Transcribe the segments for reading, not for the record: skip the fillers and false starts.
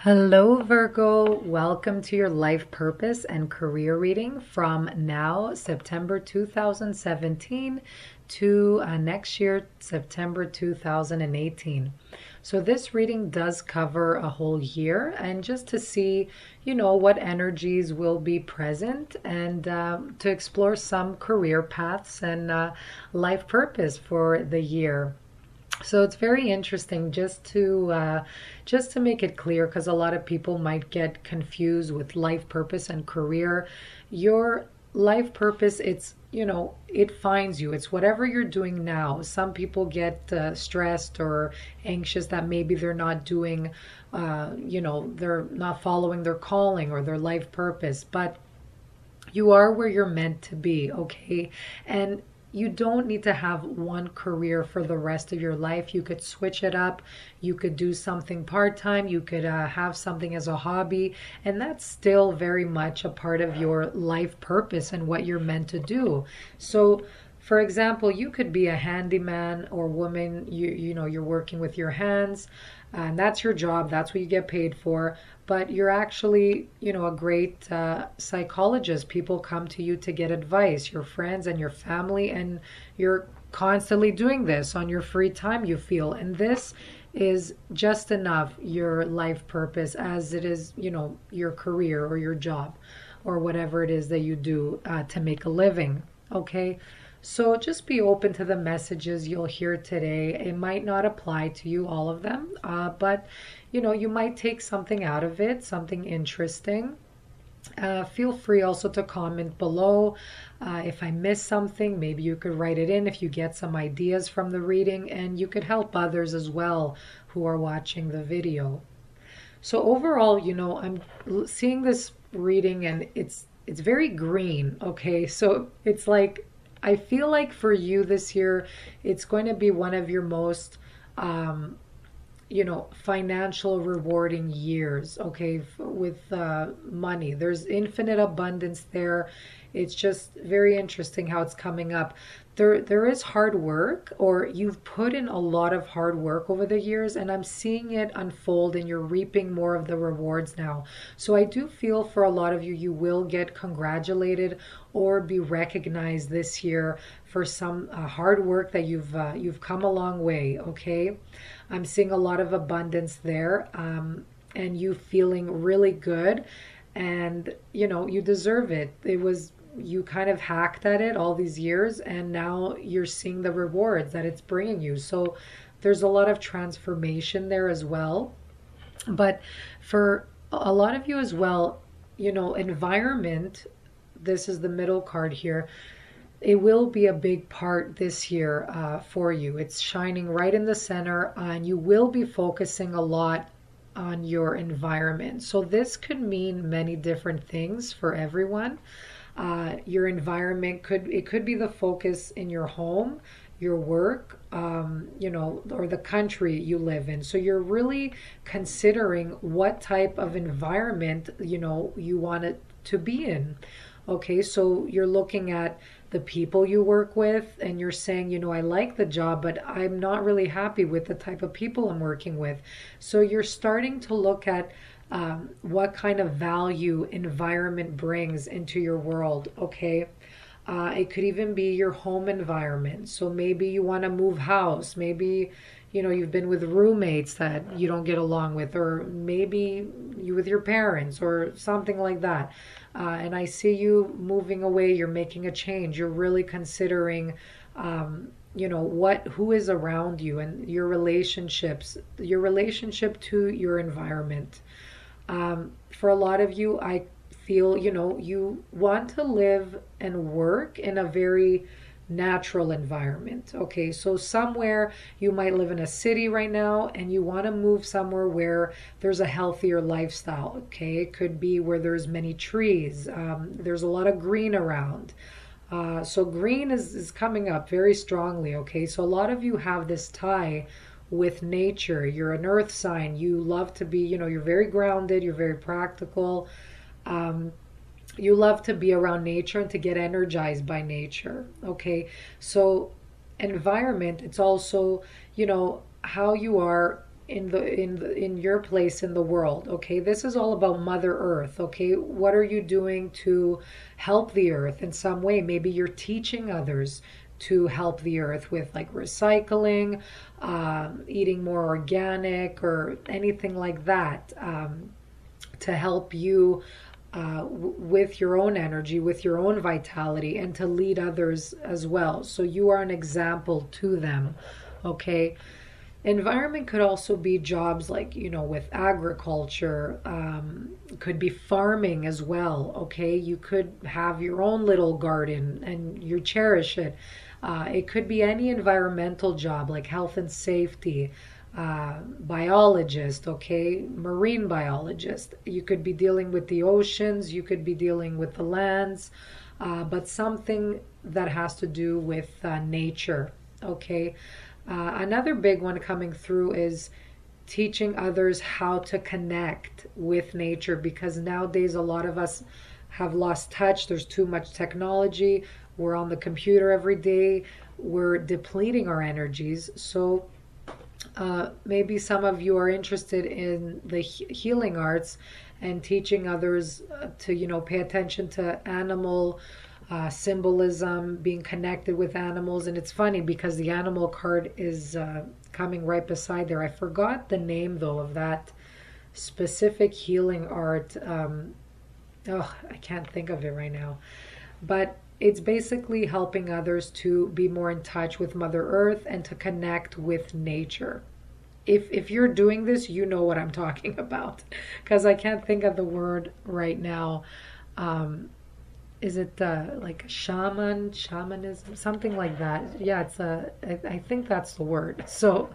Hello, Virgo. Welcome to your life purpose and career reading from now, September 2017 to next year, September 2018. So this reading does cover a whole year, and just to see, what energies will be present and to explore some career paths and life purpose for the year. So it's very interesting just to make it clear, because a lot of people might get confused with life purpose and career. Your life purpose, it finds you. It's whatever you're doing now. Some people get stressed or anxious that maybe they're not doing, they're not following their calling or their life purpose, but you are where you're meant to be, okay? And you don't need to have one career for the rest of your life. You could switch it up. You could do something part-time. You could have something as a hobby. And that's still very much a part of your life purpose and what you're meant to do. So, for example, you could be a handyman or woman. You're working with your hands, and that's your job. That's what you get paid for. But you're actually, a great psychologist. People come to you to get advice, your friends and your family, and you're constantly doing this on your free time, you feel. And this is just enough your life purpose as it is, your career or your job or whatever it is that you do to make a living. Okay. So just be open to the messages you'll hear today. It might not apply to you, all of them, but you might take something out of it, something interesting. Feel free also to comment below. If I miss something, maybe you could write it in if you get some ideas from the reading, and you could help others as well who are watching the video. So overall, I'm seeing this reading and it's very green, okay? So it's like, I feel like for you this year, it's going to be one of your most, financial rewarding years, okay, with money. There's infinite abundance there. It's just very interesting how it's coming up. There is hard work, or you've put in a lot of hard work over the years, and I'm seeing it unfold and you're reaping more of the rewards now. So I do feel for a lot of you, you will get congratulated or be recognized this year for some hard work that you've come a long way, okay? I'm seeing a lot of abundance there, and you feeling really good, and you deserve it. You kind of hacked at it all these years, and now you're seeing the rewards that it's bringing you. So there's a lot of transformation there as well. But for a lot of you as well, environment, this is the middle card here. It will be a big part this year for you. It's shining right in the center, and you will be focusing a lot on your environment. So this could mean many different things for everyone. Your environment could be the focus in your home, your work, or the country you live in. So you're really considering what type of environment, you want it to be in. Okay, so you're looking at the people you work with, and you're saying, I like the job, but I'm not really happy with the type of people I'm working with. So you're starting to look at what kind of value environment brings into your world, okay? It could even be your home environment. So maybe you want to move house. Maybe, you've been with roommates that you don't get along with, or maybe you with your parents or something like that. And I see you moving away. You're making a change. You're really considering, who is around you and your relationships, your relationship to your environment. For a lot of you, I feel, you want to live and work in a very natural environment. Okay, so somewhere you might live in a city right now and you want to move somewhere where there's a healthier lifestyle. Okay, it could be where there's many trees, there's a lot of green around. So green is coming up very strongly. Okay, so a lot of you have this tie with nature. You're an earth sign. You love to be, you're very grounded, you're very practical. You love to be around nature and to get energized by nature. Okay, so environment, it's also, how you are in your place in the world. Okay, this is all about Mother Earth. Okay, what are you doing to help the earth in some way? Maybe you're teaching others to help the earth with like recycling, eating more organic, or anything like that, to help you with your own energy, with your own vitality, and to lead others as well. So you are an example to them. Okay. Environment could also be jobs like, with agriculture, could be farming as well. Okay. You could have your own little garden and you cherish it. It could be any environmental job like health and safety, biologist, okay, marine biologist. You could be dealing with the oceans, you could be dealing with the lands, but something that has to do with nature, okay. Another big one coming through is teaching others how to connect with nature, because nowadays a lot of us have lost touch. There's too much technology. We're on the computer every day. We're depleting our energies. So maybe some of you are interested in the healing arts and teaching others to, pay attention to animal symbolism, being connected with animals. And it's funny because the animal card is coming right beside there. I forgot the name though of that specific healing art. I can't think of it right now. But it's basically helping others to be more in touch with Mother Earth and to connect with nature. If you're doing this, you know what I'm talking about, because I can't think of the word right now. Is it like shamanism, something like that? Yeah, I think that's the word. So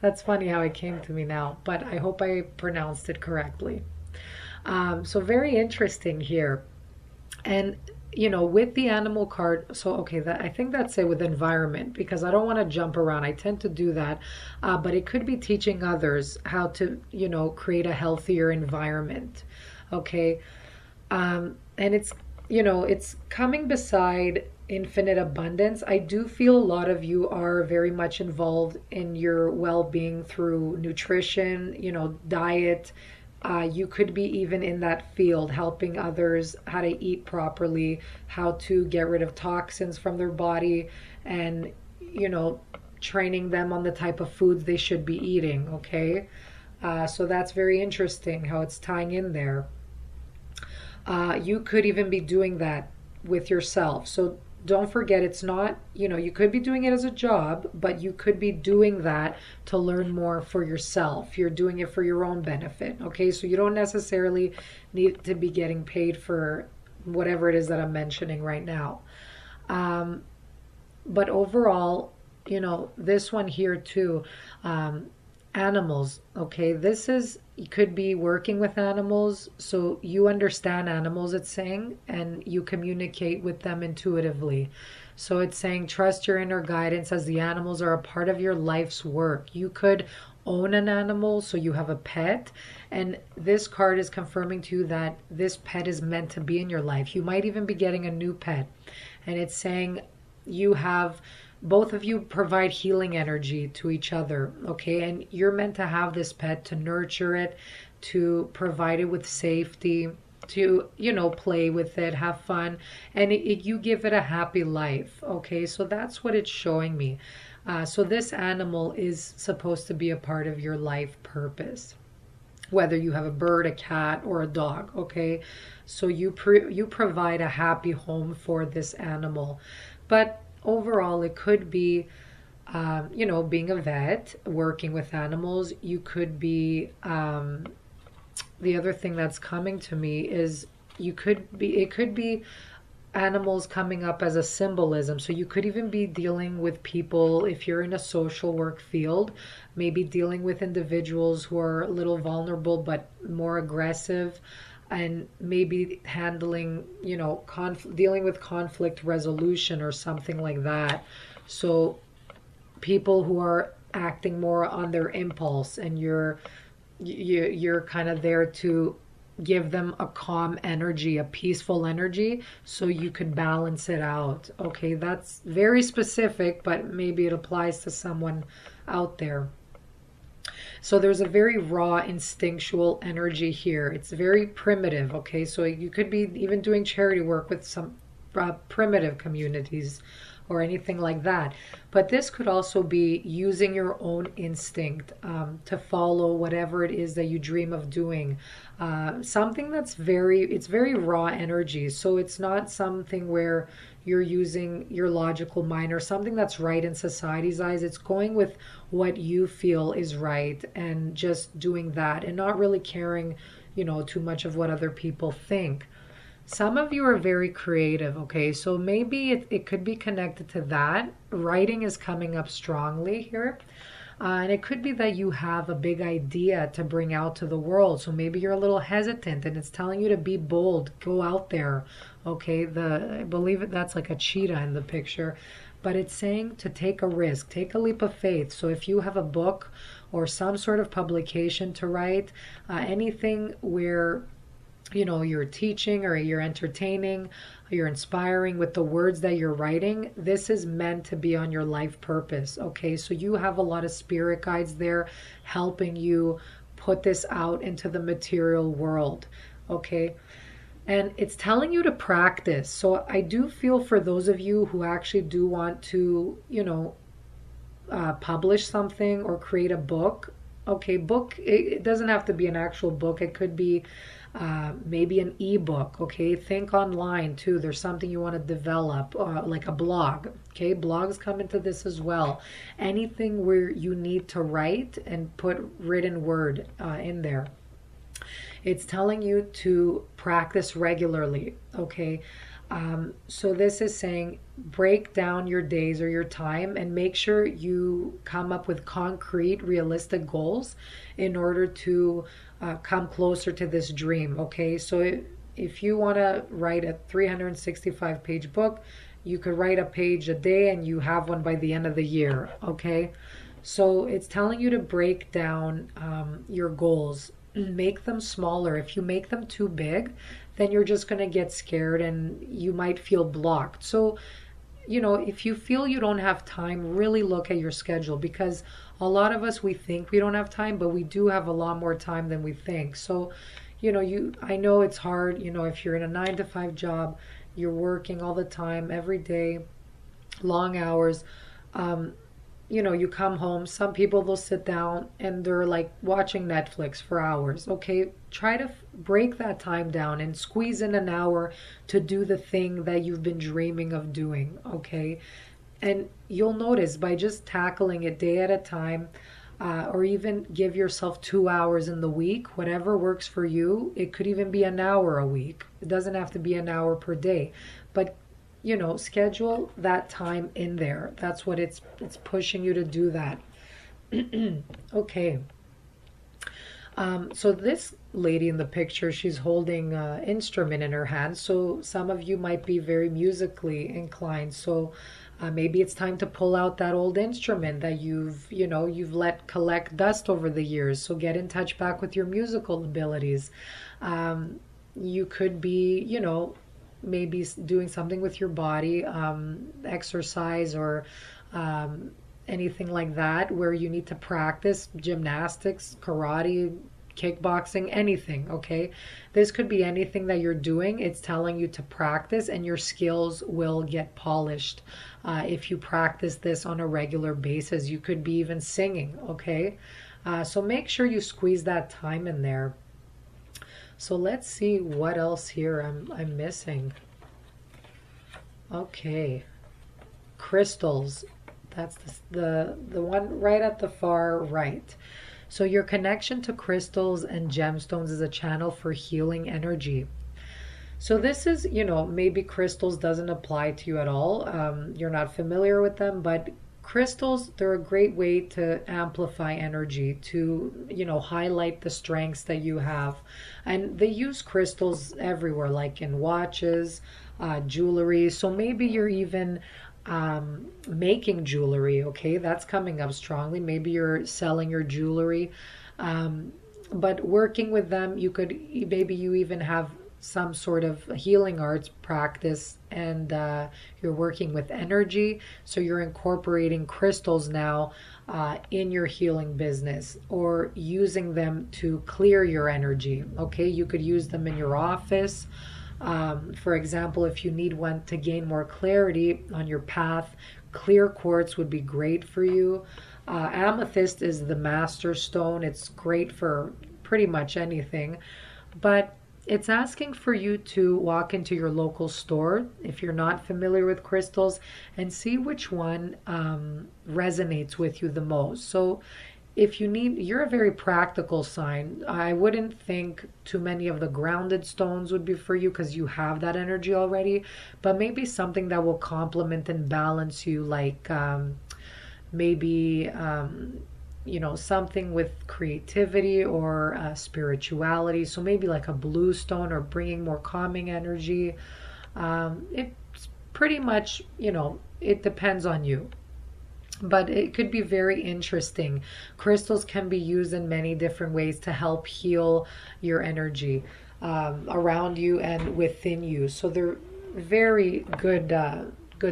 that's funny how it came to me now, but I hope I pronounced it correctly. So very interesting here. And with the animal card, so okay, I think that's it with environment, because I don't want to jump around. I tend to do that, but it could be teaching others how to, create a healthier environment. Okay, and it's coming beside infinite abundance. I do feel a lot of you are very much involved in your well-being through nutrition, diet. You could be even in that field, helping others how to eat properly, how to get rid of toxins from their body, and, training them on the type of foods they should be eating. Okay. So that's very interesting how it's tying in there. You could even be doing that with yourself. So don't forget, it's not, you could be doing it as a job, but you could be doing that to learn more for yourself. You're doing it for your own benefit. Okay. So you don't necessarily need to be getting paid for whatever it is that I'm mentioning right now. But overall, this one here too, animals. Okay. You could be working with animals, so you understand animals, it's saying, and you communicate with them intuitively. So it's saying trust your inner guidance, as the animals are a part of your life's work. You could own an animal, so you have a pet, and this card is confirming to you that this pet is meant to be in your life. You might even be getting a new pet, and it's saying both of you provide healing energy to each other, okay? And you're meant to have this pet, to nurture it, to provide it with safety, to, play with it, have fun, and you give it a happy life, okay? So that's what it's showing me. So this animal is supposed to be a part of your life purpose, whether you have a bird, a cat, or a dog, okay? So you provide a happy home for this animal. But overall, it could be, being a vet, working with animals. You could be, the other thing that's coming to me is it could be animals coming up as a symbolism. So you could even be dealing with people, if you're in a social work field, maybe dealing with individuals who are a little vulnerable but more aggressive, and maybe handling, dealing with conflict resolution or something like that. So people who are acting more on their impulse, and you're kind of there to give them a calm energy, a peaceful energy, so you could balance it out. Okay, that's very specific, but maybe it applies to someone out there. So there's a very raw instinctual energy here. It's very primitive, okay? So you could be even doing charity work with some primitive communities or anything like that. But this could also be using your own instinct to follow whatever it is that you dream of doing. Something that's it's very raw energy. So it's not something where you're using your logical mind or something that's right in society's eyes. It's going with what you feel is right and just doing that and not really caring, too much of what other people think. Some of you are very creative, okay? So maybe it could be connected to that. Writing is coming up strongly here. And it could be that you have a big idea to bring out to the world. So maybe you're a little hesitant and it's telling you to be bold, go out there. Okay, I believe that's like a cheetah in the picture. But it's saying to take a risk, take a leap of faith. So if you have a book or some sort of publication to write, anything where you're teaching or you're entertaining, you're inspiring with the words that you're writing, this is meant to be on your life purpose, okay? So you have a lot of spirit guides there helping you put this out into the material world, okay? And it's telling you to practice. So I do feel for those of you who actually do want to, publish something or create a book. Okay, book, it doesn't have to be an actual book. It could be maybe an ebook. Okay, think online too. There's something you want to develop, like a blog. Okay, blogs come into this as well. Anything where you need to write and put written word in there. It's telling you to practice regularly. Okay. So this is saying break down your days or your time and make sure you come up with concrete, realistic goals in order to come closer to this dream. Okay, so if you want to write a 365-page book, you could write a page a day and you have one by the end of the year. Okay, so it's telling you to break down your goals, make them smaller. If you make them too big, then you're just going to get scared and you might feel blocked. So, if you feel you don't have time, really look at your schedule, because a lot of us, we think we don't have time, but we do have a lot more time than we think. So, I know it's hard, if you're in a 9-to-5 job, you're working all the time, every day, long hours. You come home, some people, they'll sit down and they're like watching Netflix for hours. Okay, try to break that time down and squeeze in an hour to do the thing that you've been dreaming of doing. Okay, and you'll notice by just tackling it day at a time, or even give yourself 2 hours in the week, whatever works for you. It could even be an hour a week. It doesn't have to be an hour per day, but schedule that time in there. That's what it's pushing you to do that. Okay. So this lady in the picture, she's holding an instrument in her hand. So some of you might be very musically inclined. So maybe it's time to pull out that old instrument that you've let collect dust over the years. So get in touch back with your musical abilities. You could be, maybe doing something with your body, exercise or anything like that, where you need to practice gymnastics, karate, kickboxing, anything. Okay, this could be anything that you're doing. It's telling you to practice and your skills will get polished if you practice this on a regular basis. You could be even singing. Okay, so make sure you squeeze that time in there. So let's see what else here I'm missing. Okay, crystals. That's the one right at the far right. So your connection to crystals and gemstones is a channel for healing energy. So this is, maybe crystals doesn't apply to you at all. You're not familiar with them, but crystals, they're a great way to amplify energy, to, highlight the strengths that you have. And they use crystals everywhere, like in watches, jewelry. So maybe you're even making jewelry. Okay, that's coming up strongly. Maybe you're selling your jewelry. But working with them, maybe you even have some sort of healing arts practice, and you're working with energy, so you're incorporating crystals now in your healing business, or using them to clear your energy. Okay, you could use them in your office. For example, if you need one to gain more clarity on your path, clear quartz would be great for you. Amethyst is the master stone. It's great for pretty much anything, but it's asking for you to walk into your local store if you're not familiar with crystals and see which one resonates with you the most. So if you need, you're a very practical sign. I wouldn't think too many of the grounded stones would be for you because you have that energy already, but maybe something that will complement and balance you, like maybe something with creativity or spirituality. So maybe like a blue stone, or bringing more calming energy. It's pretty much, it depends on you, but it could be very interesting. Crystals can be used in many different ways to help heal your energy around you and within you. So they're very good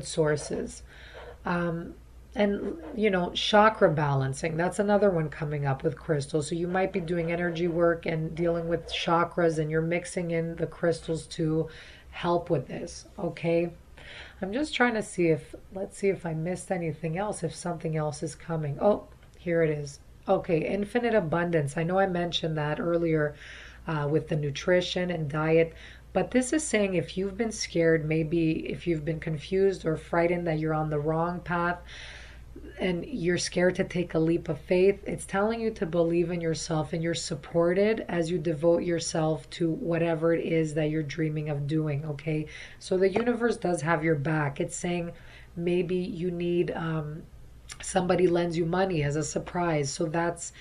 sources. And chakra balancing, that's another one coming up with crystals. So you might be doing energy work and dealing with chakras, and you're mixing in the crystals to help with this. Okay, I'm just trying to see if, let's see if I missed anything else, if something else is coming. Oh, here it is. Okay, infinite abundance. I know I mentioned that earlier with the nutrition and diet, but this is saying if you've been scared, maybe if you've been confused or frightened that you're on the wrong path and you're scared to take a leap of faith, it's telling you to believe in yourself, and you're supported as you devote yourself to whatever it is that you're dreaming of doing. Okay, so the universe does have your back. It's saying maybe you need somebody lends you money as a surprise, so that's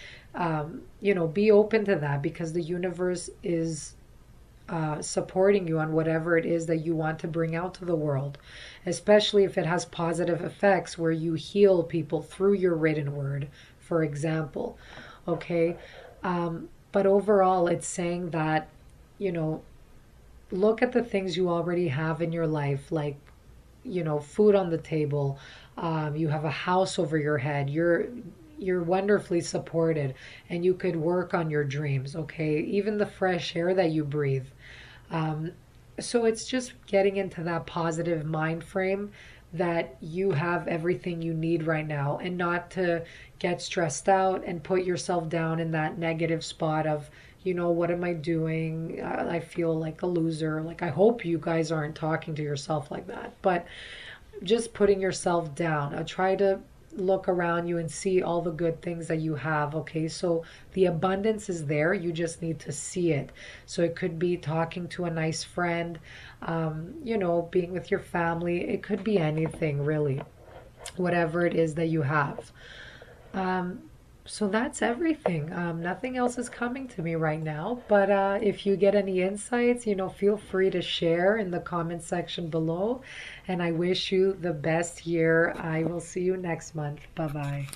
be open to that, because the universe is supporting you on whatever it is that you want to bring out to the world, especially if it has positive effects where you heal people through your written word, for example. Okay, but overall it's saying that, look at the things you already have in your life, like food on the table, you have a house over your head, you're wonderfully supported, and you could work on your dreams. Okay, even the fresh air that you breathe. So it's just getting into that positive mind frame that you have everything you need right now, and not to get stressed out and put yourself down in that negative spot of, what am I doing? I feel like a loser. Like, I hope you guys aren't talking to yourself like that, but just putting yourself down. I try to look around you and see all the good things that you have. Okay, so the abundance is there, you just need to see it. So it could be talking to a nice friend, being with your family. It could be anything, really, whatever it is that you have. So that's everything. Nothing else is coming to me right now, but if you get any insights, feel free to share in the comment section below. And I wish you the best year. I will see you next month. Bye-bye.